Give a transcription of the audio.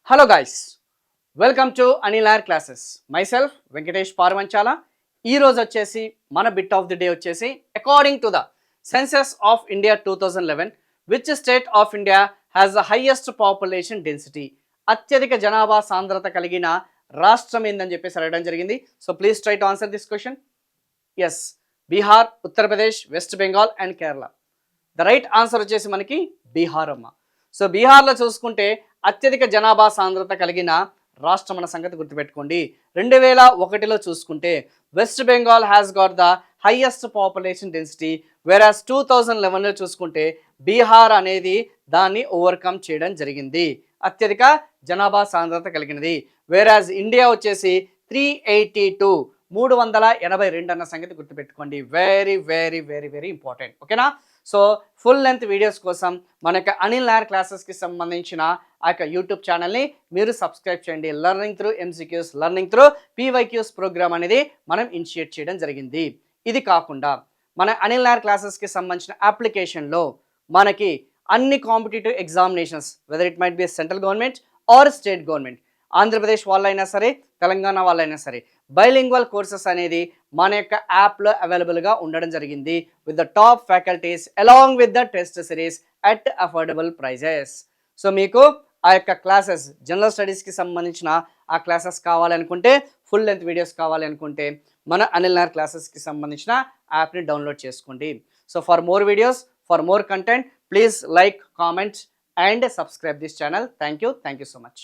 Hello guys, welcome to Anil R classes. Myself Venkatesh Parvanchala. ఈరోజు వచ్చేసి మన బిట్ ఆఫ్ ది డే వచ్చేసి according to the census of India 2011 which state of India has the highest population density. అత్యధిక జనాభా సాంద్రత కలిగిన రాష్ట్రం ఏందని చెప్పేసి అడగడం జరిగింది. So please try to answer this question. Yes, Bihar, Uttar Pradesh, West Bengal and Kerala. The right answer వచ్చేసి మనకి బీహార్ అమ్మ. సో బీహార్లో చూసుకుంటే అత్యధిక జనాభా సాంద్రత కలిగిన రాష్ట్రం అన్న సంగతి గుర్తుపెట్టుకోండి. 2001లో చూసుకుంటే West Bengal has got the highest population density, whereas 2011లో చూసుకుంటే బీహార్ అనేది దాన్ని ఓవర్కమ్ చేయడం జరిగింది, అత్యధిక జనాభా సాంద్రత కలిగినది. వేరాజ్ ఇండియా వచ్చేసి 382 అన్న సంగతి గుర్తుపెట్టుకోండి. Very very very very important. ఓకేనా? సో ఫుల్ లెంత్ వీడియోస్ కోసం మన యొక్క అనిల్ నాయర్ క్లాసెస్కి సంబంధించిన ఆ యొక్క యూట్యూబ్ ఛానల్ని మీరు సబ్స్క్రైబ్ చేయండి. Learning through MCQs, learning through PYQs program అనేది మనం ఇనిషియేట్ చేయడం జరిగింది. ఇది కాకుండా మన అనిల్ నాయర్ క్లాసెస్కి సంబంధించిన అప్లికేషన్లో మనకి అన్ని competitive examinations, whether it might be central government or state government, Andhra Pradesh వాళ్ళైనా సరే, తెలంగాణ వాళ్ళైనా సరే, బైలింగ్వల్ కోర్సెస్ అనేది మన యొక్క యాప్లో అవైలబుల్గా ఉండడం జరిగింది with the top faculties along with the test series at affordable prices. So మీకు ఆ యొక్క క్లాసెస్, జనరల్ స్టడీస్కి సంబంధించిన ఆ క్లాసెస్ కావాలనుకుంటే, ఫుల్ లెంత్ వీడియోస్ కావాలి అనుకుంటే మన అనిల్ నాయర్ క్లాసెస్కి సంబంధించిన యాప్ని డౌన్లోడ్ చేసుకోండి. So for more videos, for more content, please like, comment and subscribe this channel. Thank you so much.